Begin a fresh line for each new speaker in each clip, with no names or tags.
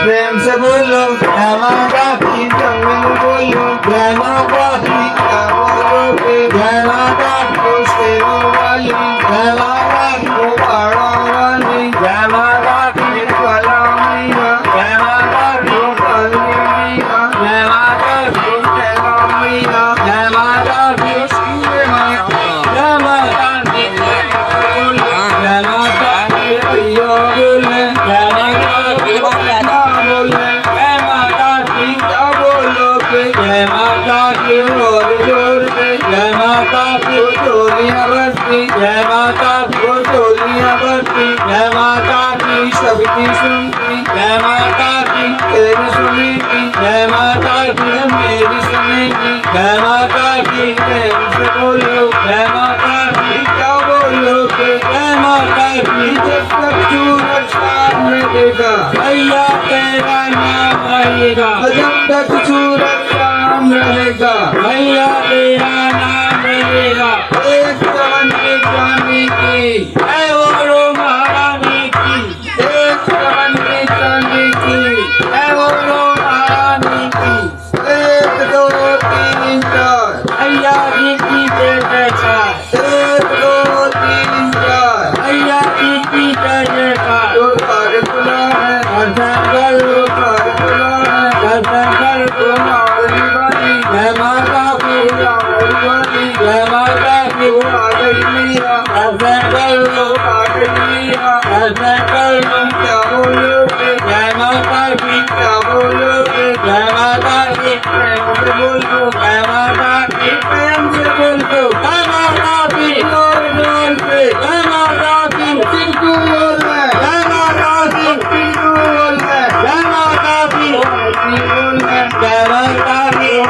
प्रेम से बोलो जय माता की, संग में बोलो जय माता की, क्या बोलोगे जय माता को शेरों वाली, जय माता को पहाड़ों वाली, जय माता की कला मैया, जय माता को काली मैया, जय माता को कैला मैया, जय माता की शिव मैया, जय माता की जय माता की भैया बोले, जय माता की माता बोले, जय माता की क्या बोलोगे जय माता की जोर जोर से, जय माता की चोलियां बरती, जय माता की चोलियां बरती, जय माता की सबकी सुनती, जय माता की तेरी सुनेगी, जय माता की मेरी सुनेगी, जय माता की प्रेम से बोलो जय माता की क्या बोलोगे जय माता की, जब तक सूरज सामने देगा भैया तेरा नाम रहेगा, जब तक सूरज साम रहेगा भैया तेरा नाम रहेगा। एक जवन के जाने की है वो महारानी की, एक जवन के जाने की है वो महारानी की, एक दो तीन चार भैया जी की जय जयकार, एक दो तीन चार भैया जी की जय जयकार। तो सारे खुला है दर्शन कर, तो सारे खुला है दर्शन कर, तो मावली वाली जय माता की, मावली वाली जय माता की, वो आ गई मैया दर्शन कर लो, आ गई मैया दर्शन कर लो। क्या बोलोगे जय माता की, क्या बोलोगे जय माता की, प्रेम से बोल दो जय माता की, प्रेम से बोल दो जय माता की, जोर जोर से जय माता की, सिंधु बोल है जय माता की, सिंधु बोल है जय माता की, बोल है जय माता की,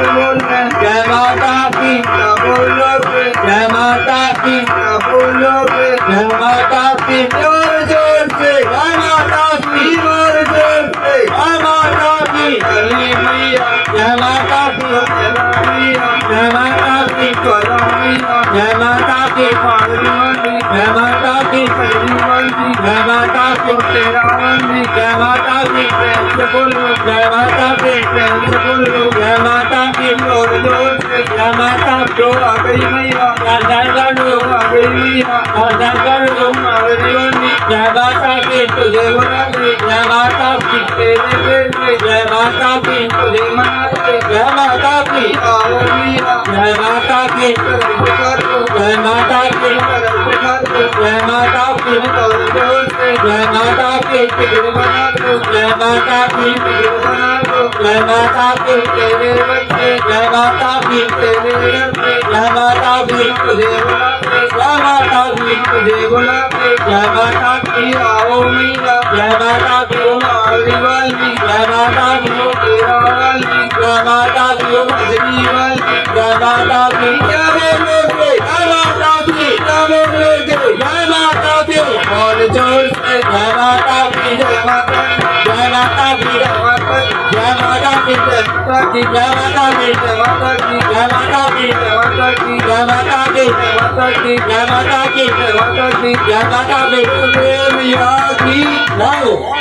बोल है जय माता की, क्या बोलोगे जय माता की, क्या बोलोगे जय माता की, जोर जोर से जय माता की, जोर जोर से जय माता की, काली मैया जय माता की, कैला मैया जय माता की, कला मैया जय माता की, काली वाली जय माता की, कैली वाली जय माता की, तेरा वाली जय माता की, प्रेम से बोलो जय माता की, प्रेम से बोलो जय माता की, जोर जोर से जय माता को आ गई मैया दर्शन कर लो, आ गई मैया दर्शन कर लो, मावली वाली जय माता की, तुझे बुलाते जय माता की, तेरे बेटे जय माता की, तुझे मनाते जय माता की, आओ मैया जय माता की, कर दो जय माता की, कर दो जय माता की, जोर जोर से जय माता की, तुझे बना दो जय माता की, तुझे बना दो जय माता की, तेरे बच्चे जय माता की, तेरे बच्चे जय माता की, तुझे बुलाते जय माता की, तुझे बुलाते जय माता की, आओ मैया जय माता की, मावली वाली जय माता की, तेरा वाली जय माता की, मजनी वाली जय माता की, क्या बोलोगे जय माता की, क्या बोलोगे जय माता की, और जोर से जय माता की, जय माता जय माता की, जय माता जय माता की, जय माता की, जय माता की, जय माता की, जय माता की, जय माता की, जय माता की, जय माता की, जय माता की, जय माता की, जय माता की, मैया की जय।